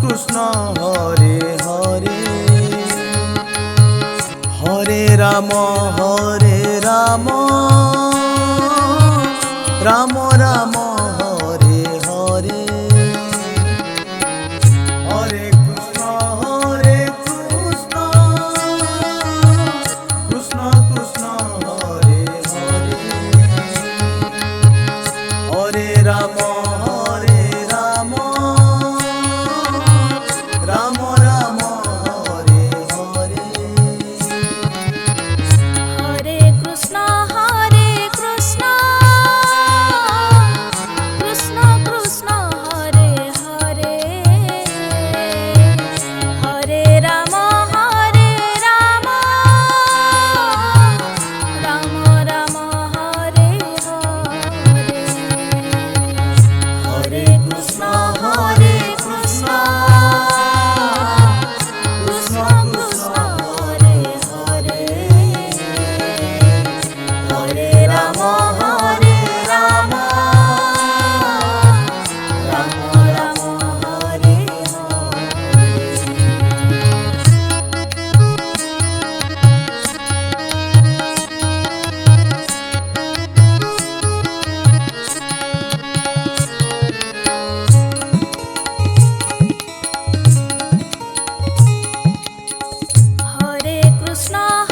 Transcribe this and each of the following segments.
Krishna Hare Hare Hare Ram Ram Ram Hare Hare Hare Krishna Krishna Krishna Hare Hare Hare Ram Ram Ram Hare Hare Hare Krishna Krishna Krishna Hare Hare Hare Ram Ram Ram Hare Hare Hare Krishna Krishna Krishna Hare Hare Hare Ram Ram Hare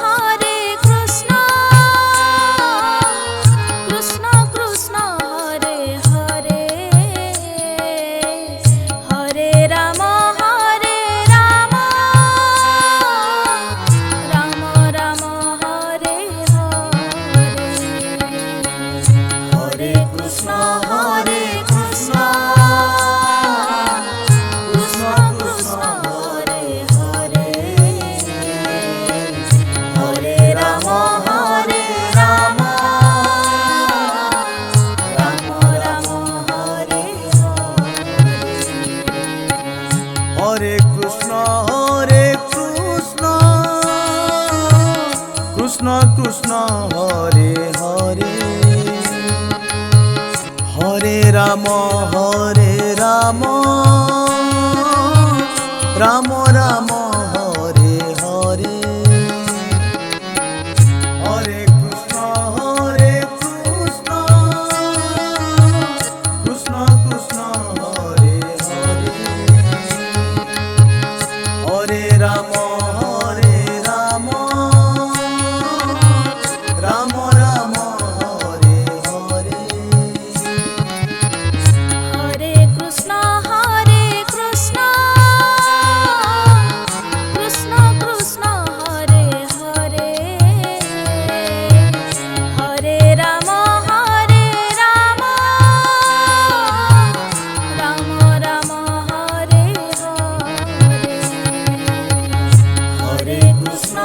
Hare Krishna Krishna Krishna Hare Hare Hare Ram Ram Ram Hare Hare Hare Krishna Krishna Krishna Hare Hare Hare Ram Ram Ram Hare Hare Krishna Krishna Krishna Hare Hare Hare Ram Ram Ram Hare Hare Hare Krishna Krishna Krishna Hare Hare Hare Ram Ram Ram Hare Hare Hare Krishna Krishna Krishna Hare Hare Hare Ram Ram Ram Hare Hare Hare Krishna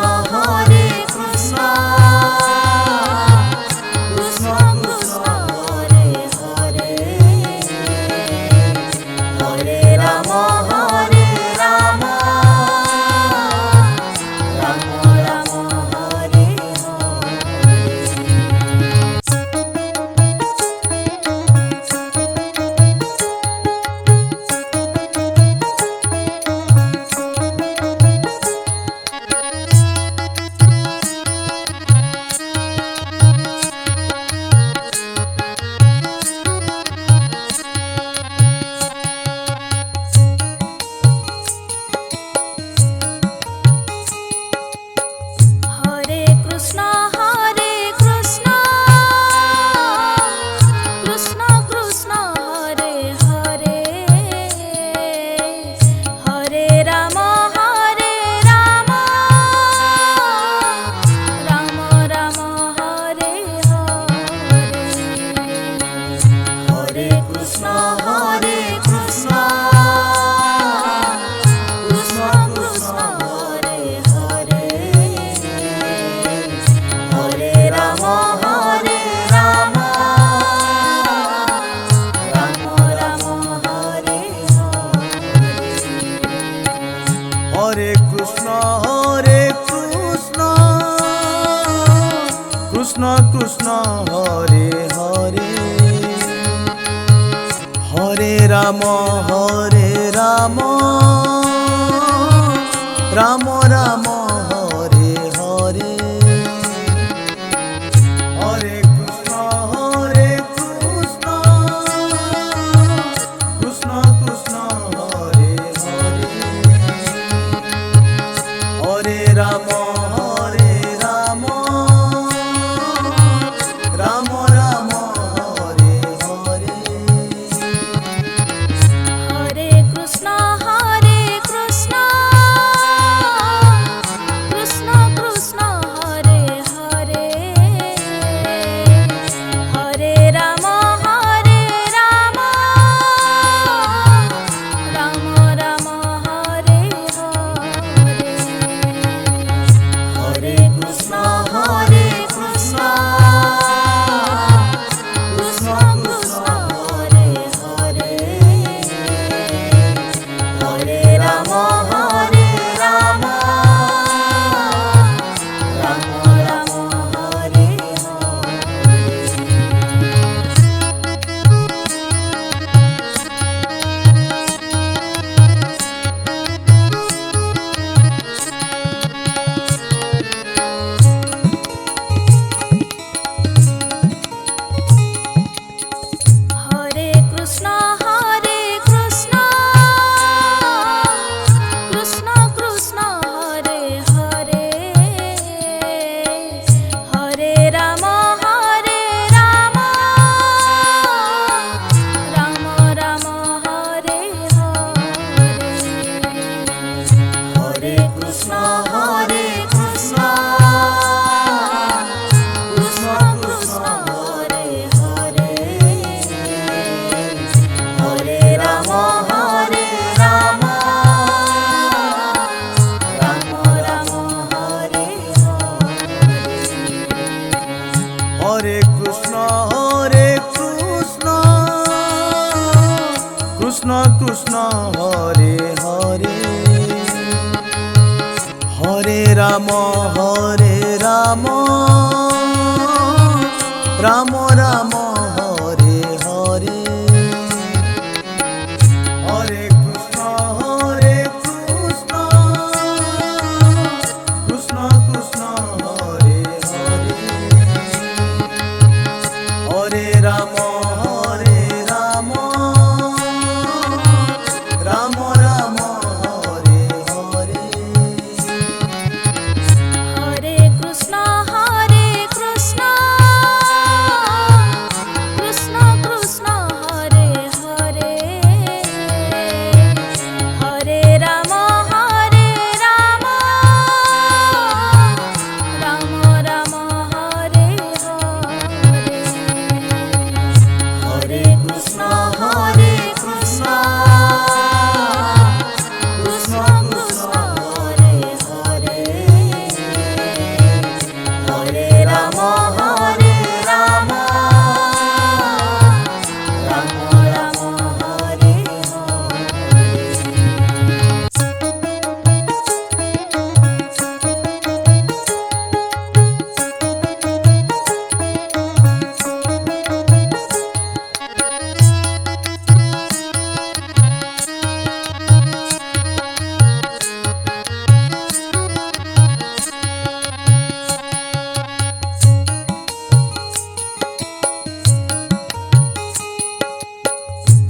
Krishna Krishna Hare Hare Hare Ram Ram Ram Hare Hare Krishna Krishna Krishna Hare Hare Hare Ram Ram Ram Hare Hare Hare Krishna Krishna Krishna Hare Hare Hare Ram Ram Ram Hare Hare Krishna Krishna Krishna Hare Hare Hare Ram Ram Ram Ram Hare Hare Hare Krishna Krishna Krishna Hare Hare Hare Ram Ram Ram Hare Hare Hare Krishna Krishna Krishna Hare Hare Hare Ram Ram Ram Hare Hare Hare Krishna Krishna Krishna Hare Hare Hare Ram Ram Ram Hare Hare Krishna Krishna Krishna Hare Hare Hare Ram Ram Ram Hare Hare Hare Krishna Krishna Krishna Hare Hare Hare Ram Ram Ram Hare Hare Krishna Krishna Krishna Hare Hare Hare Ram Ram Ram Hare Hare Hare Krishna Krishna Krishna Hare Hare Hare Ram Ram Ram Hare Hare Hare Krishna Krishna Krishna Hare Hare Hare Ram Ram Ram Hare Hare Hare Krishna Krishna Krishna Hare Hare Hare Ram Ram Ram Hare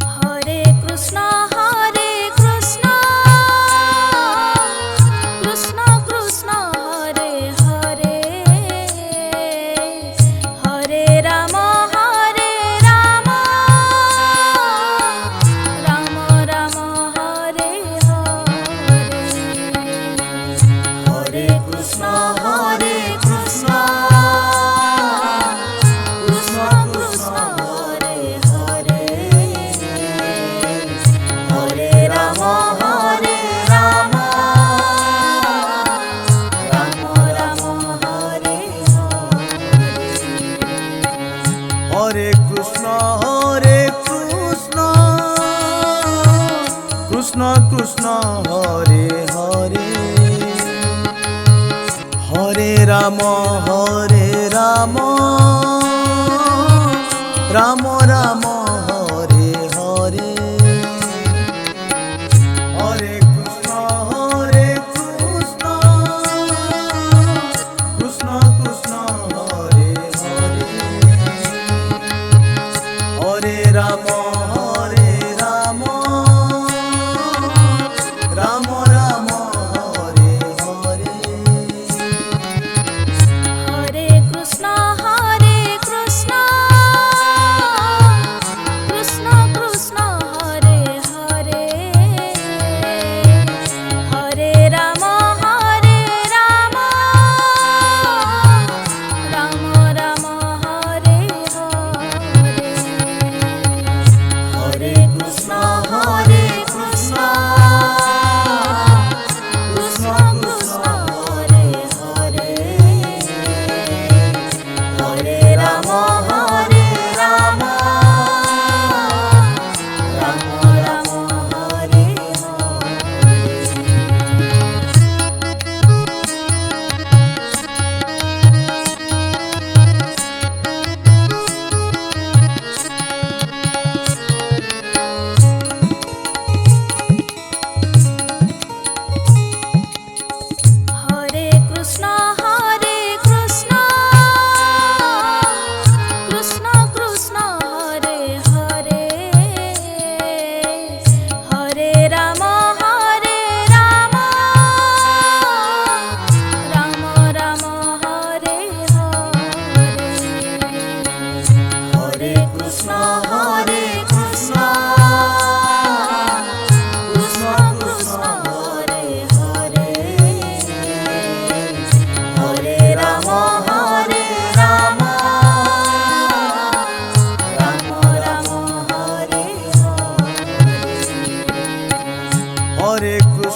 Hare Krishna Krishna Krishna Hare Hare Hare Ram Ram Ram Hare Hare Hare Krishna Krishna Krishna Hare Hare Hare Ram Ram Ram Hare Hare Krishna Krishna Krishna Hare Hare Hare Ram Ram Ram Hare Hare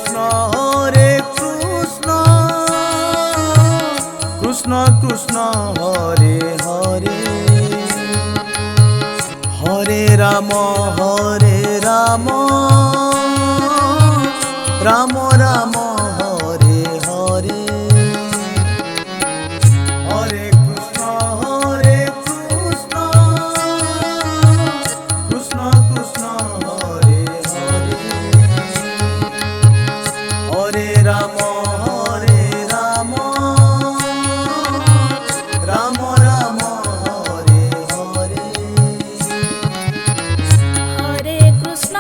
Krishna Hare Krishna Krishna Krishna Hare Hare Hare Ram Ram Ram Hare Hare Hare Krishna Krishna Krishna Hare Hare Hare Ram Ram Ram Hare Hare Hare Krishna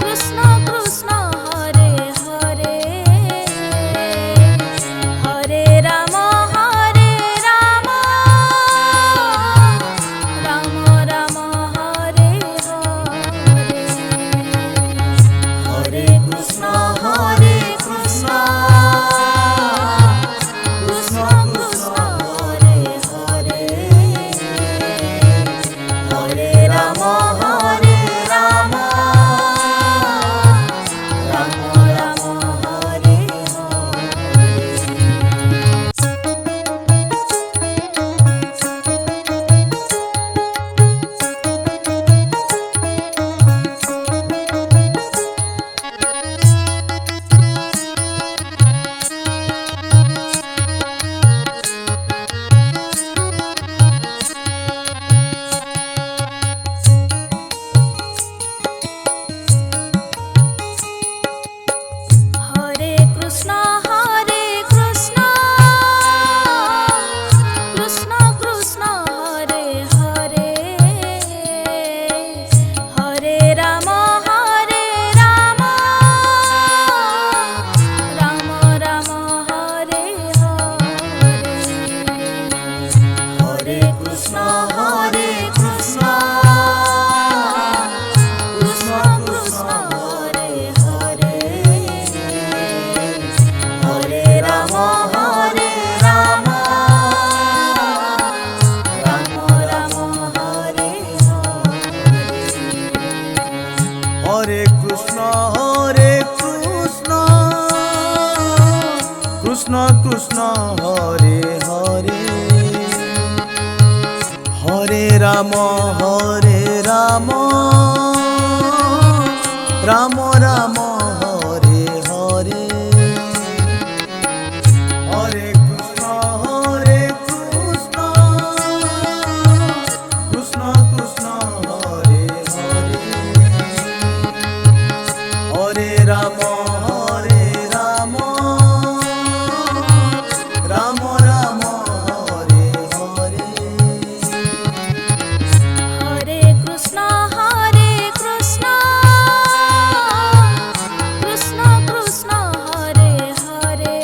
Krishna Krishna Hare Hare Hare Ram Ram Ram Hare Hare Hare Krishna Krishna Krishna Hare Hare Hare Ram Ram Ram Hare Hare Krishna Krishna Krishna Hare Hare Hare Ram Ram Ram Hare Hare Hare Krishna Krishna Krishna Hare Hare Hare Ram Ram Ram Hare Hare Krishna Krishna Krishna Hare Hare Hare Ram Ram Ram Hare Hare Hare Krishna Krishna Krishna Hare Hare Hare Ram Ram Ram Hare Hare Hare Krishna Krishna Krishna Hare Hare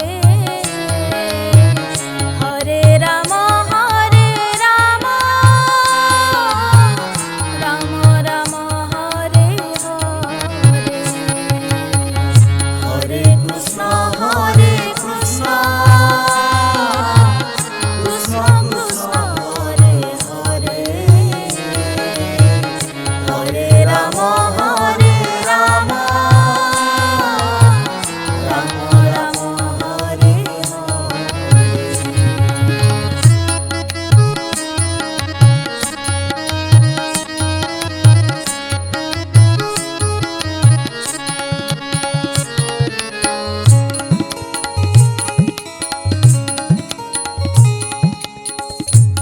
Hare Ram Ram Ram Hare Hare Hare Krishna Krishna Krishna Hare Hare Hare Ram Ram Ram Hare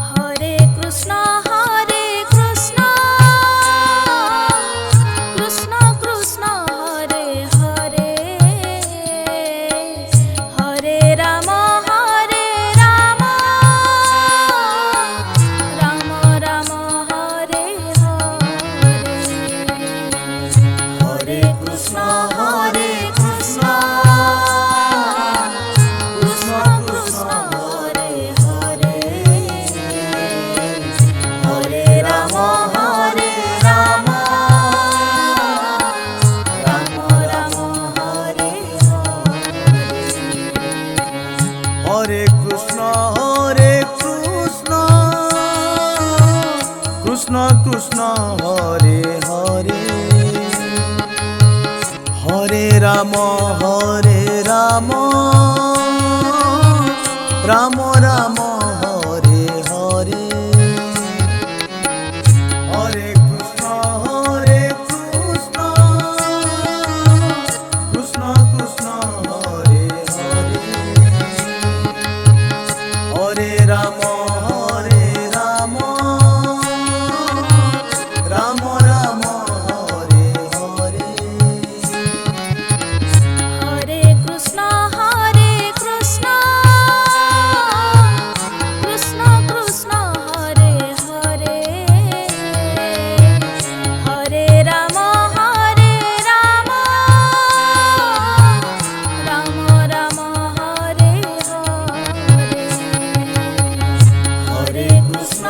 Hare Krishna Krishna Krishna Hare Hare Hare Ram Ram Ram Hare Hare Hare Krishna Krishna Krishna Hare Hare Hare Ram Ram Ram Hare Hare Krishna Krishna Krishna Hare Hare Hare Ram Ram Ram Hare Hare, Hare Krishna Krishna Krishna Hare Hare, Hare Ram Ram Ram Hare Hare, Hare Krishna Krishna Krishna Hare Hare, Hare Ram Ram Ram Hare Hare, Hare Krishna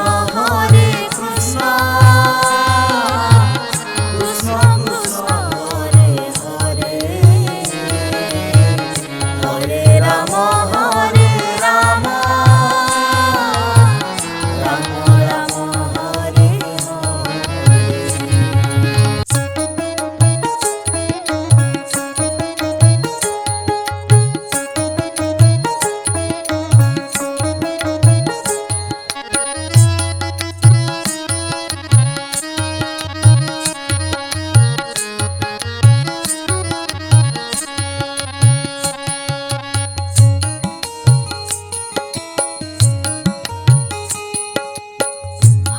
Krishna Krishna Hare Hare, Hare Ram Ram Ram Hare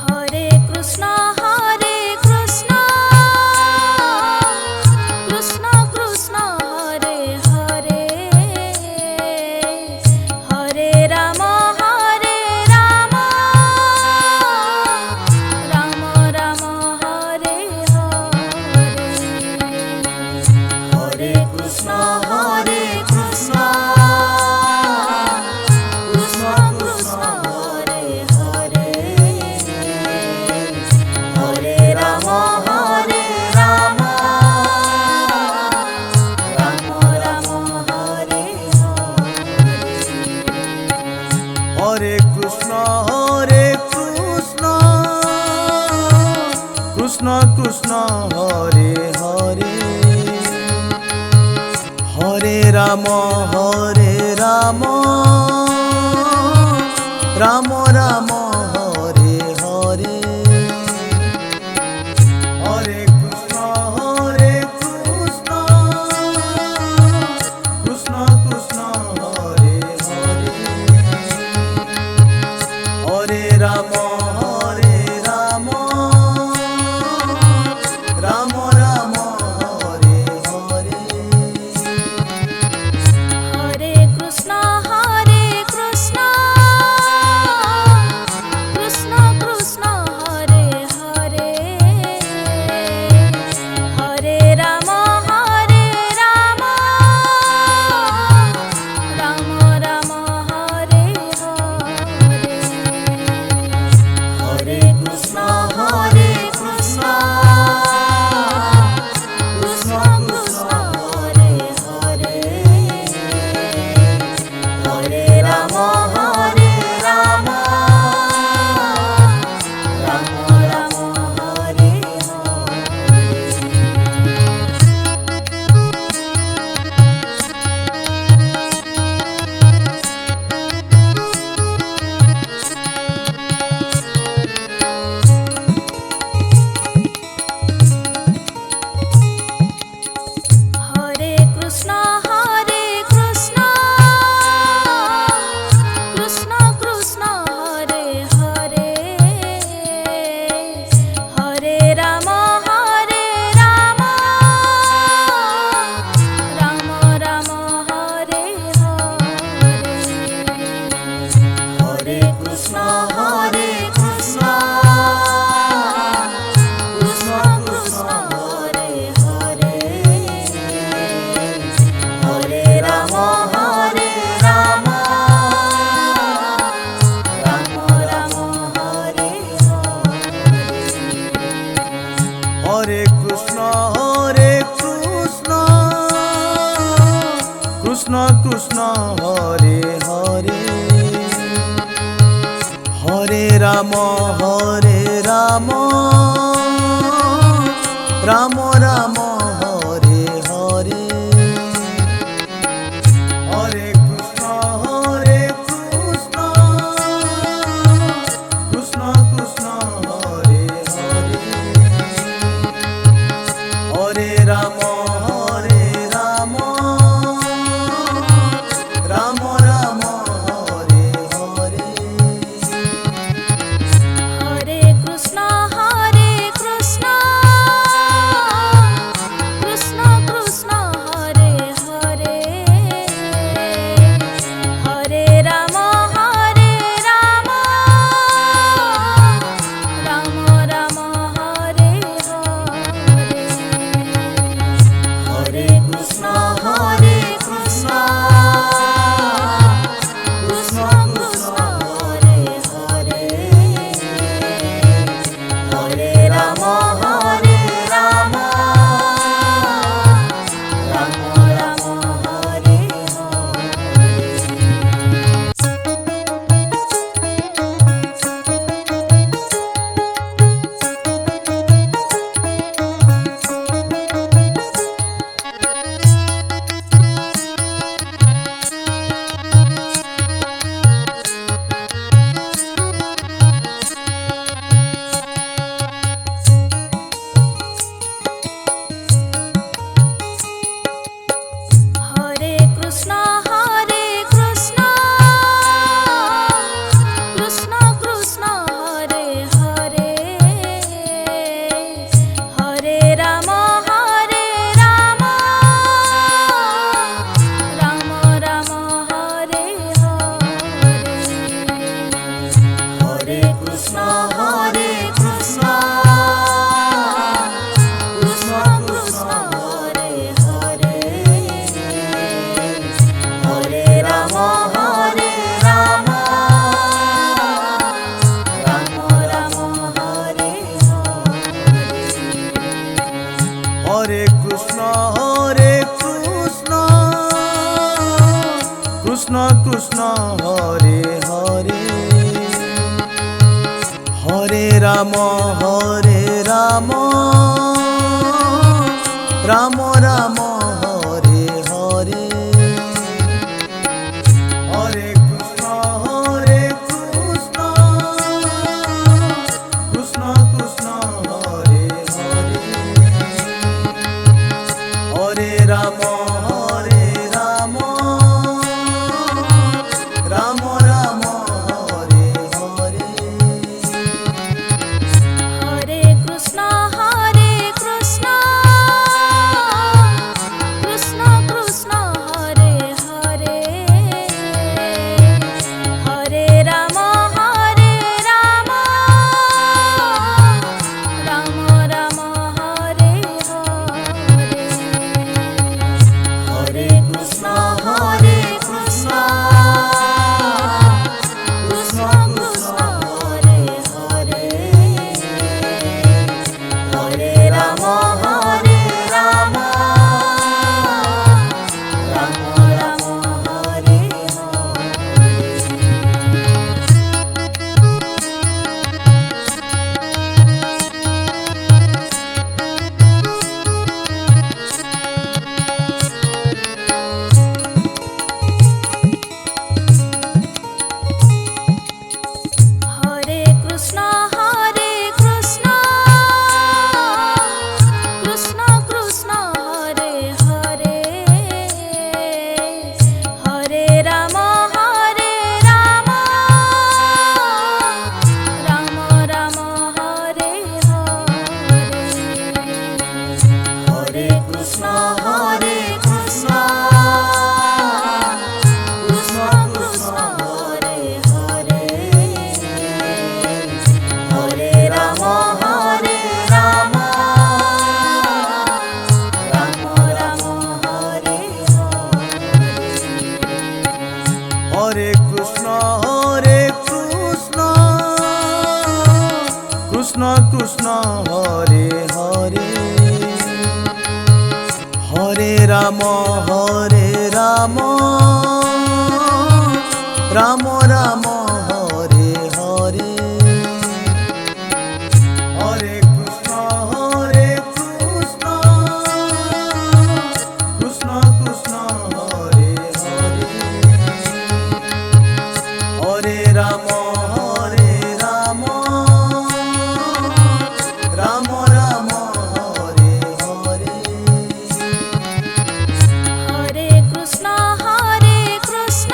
Hare Krishna Krishna Krishna Hare Hare, Hare Ram Ram Ram Hare Hare, Hare Krishna Krishna Krishna Hare Hare, Hare Ram Ram Ram Hare Hare, Hare Krishna Krishna Krishna Hare Hare, Hare Ram Ram Ram Hare Hare, Hare Krishna Krishna Krishna Hare Hare, Hare Ram Ram Ram Hare Hare, Hare Krishna Krishna Krishna Hare Hare, Hare Ram Ram Ram Hare Hare, Hare Krishna Krishna Krishna Hare Hare, Hare Ram Ram Ram Hare Hare Krishna Krishna Krishna Hare Hare, Hare Ram Ram Ram Hare Hare, Hare Krishna Krishna Krishna Hare Hare, Hare Ram Ram Ram Hare Hare, Hare Krishna Krishna Krishna Hare Hare, Hare Ram Ram Ram Hare Hare, Krishna Hare Krishna Krishna Krishna Hare Hare Hare Ram Ram Ram Hare Hare Hare Krishna Krishna Krishna Hare Hare Hare Ram Ram Ram Hare Hare Hare Krishna Krishna Krishna Hare Hare Hare Ram Ram Ram Hare Hare Hare Krishna Krishna Krishna Hare Hare Hare Ram Ram Ram Hare Hare Hare Krishna Krishna Krishna Hare Hare Hare Ram Ram Ram Hare Hare Hare Krishna Krishna Krishna Hare Hare Hare Ram Ram Ram Hare Hare Hare Krishna Krishna Krishna Hare Hare Hare Ram Ram Ram Hare Hare Hare Krishna Krishna Krishna Hare Hare Hare Ram Ram Ram Hare Hare Hare Krishna Krishna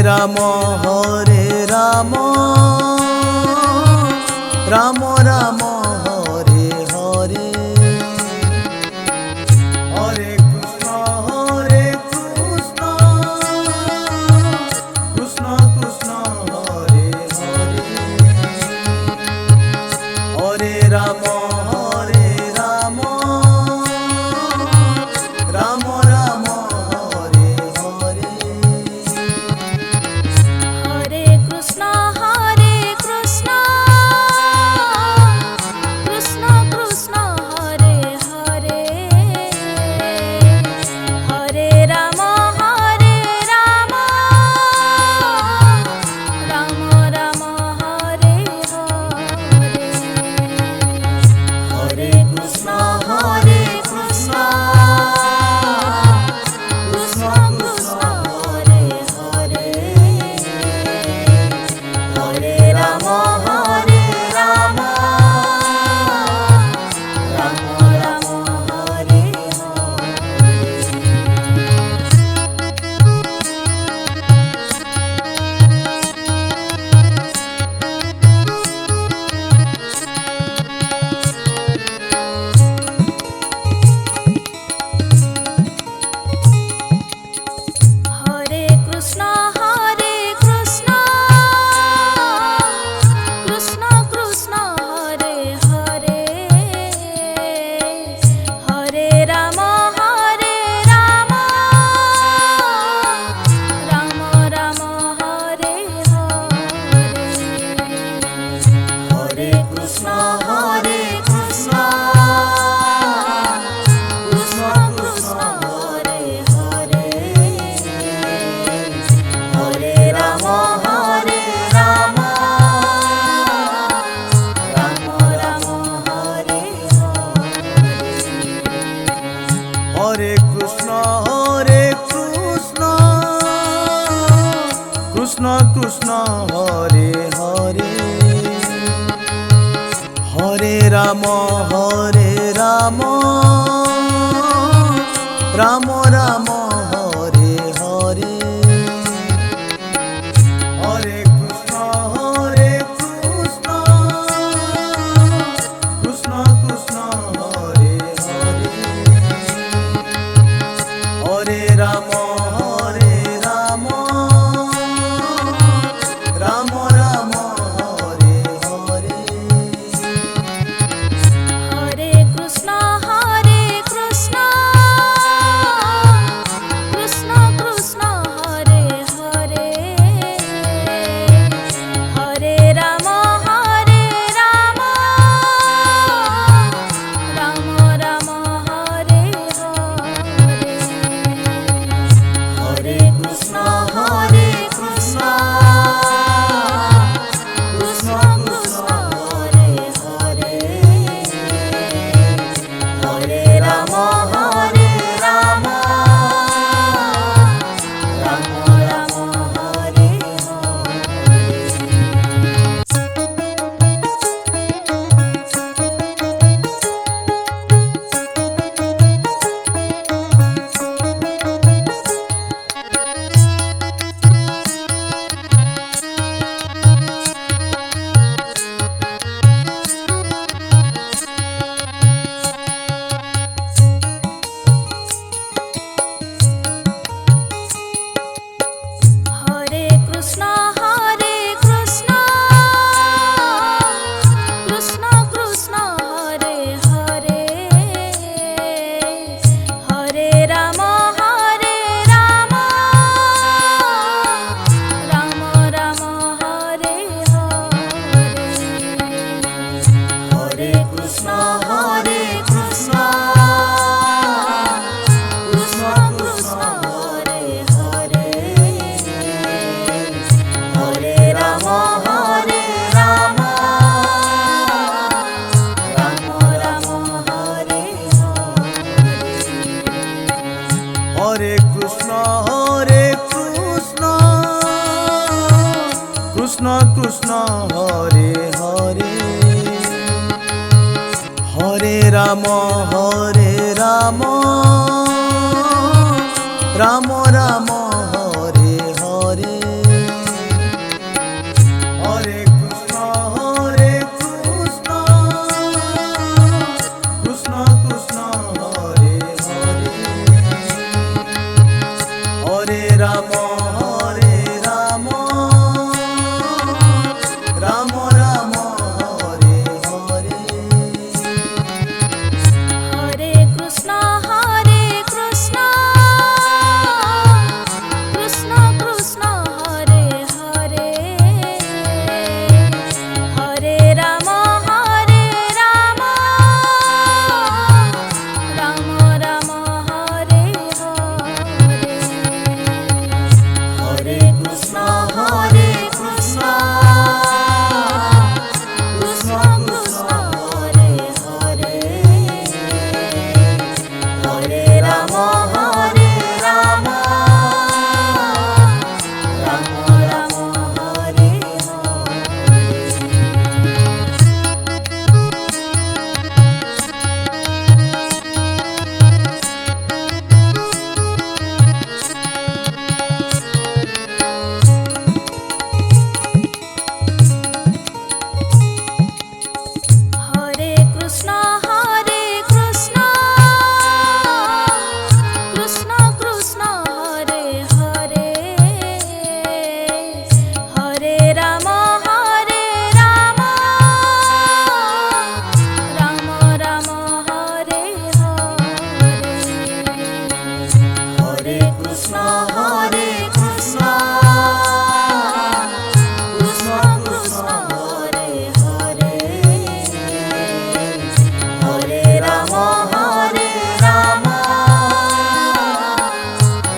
Ram Hare Ram Ram Ram Hare Hare Hare Krishna Krishna Krishna Hare Hare Hare Ram Ram Ram Hare Hare Hare Krishna Krishna Krishna Hare Hare Hare Ram Ram Ram Hare Hare Hare Krishna Krishna Krishna Hare Hare Hare Ram Ram Ram Hare Hare Krishna Krishna Krishna Hare Hare Hare Ram Ram Ram Hare Hare Hare Krishna Krishna Krishna Hare Hare Hare Ram Ram Ram Hare Hare Krishna Krishna Krishna Hare Hare Hare Ram Ram Ram Hare Hare Hare Krishna Krishna Krishna Hare Hare Hare Ram Ram Ram Hare Hare Hare Krishna Krishna Krishna Hare Hare Hare Ram Ram Ram Hare Hare Hare Krishna Krishna Krishna Hare Hare Hare Ram Ram Ram Hare Hare Krishna Krishna Krishna Hare Hare Hare Ram Ram Ram Hare Hare Hare Krishna Krishna Krishna Hare Hare Hare Ram Ram Ram Hare Hare Krishna Krishna Krishna Hare Hare Hare Ram Ram Ram Hare Hare Ram Hare Ram, Ram Ram Hare Hare. Hare Krishna Hare Krishna, Krishna Krishna Hare Hare, Hare Ram Hare Ram, Ram Ram Hare Hare. Hare Krishna Hare Krishna, Krishna Krishna Hare Hare, Hare Ram Hare Ram, Ram Ram Hare Hare Krishna Hare Krishna, Krishna Krishna Hare Hare, Hare Ram Hare Ram, Ram Ram Hare Hare. Hare Krishna Hare Krishna, Krishna Krishna Hare Hare, Hare Ram Hare Ram,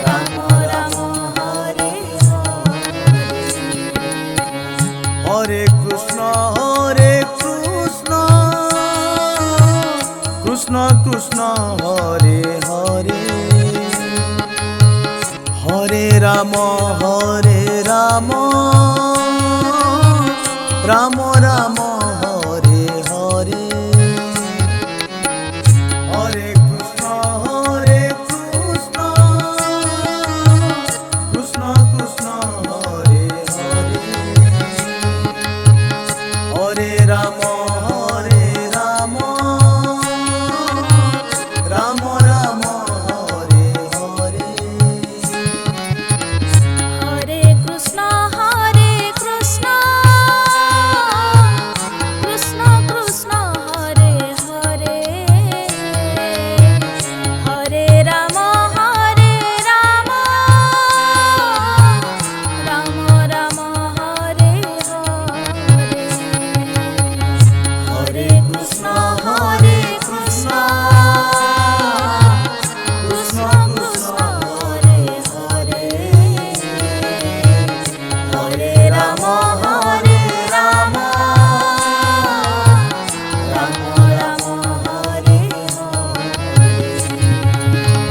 Ram Ram Hare Hare. Hare Krishna Hare Krishna, Krishna Krishna Hare Hare, Hare Ram Hare Ram, Ram Ram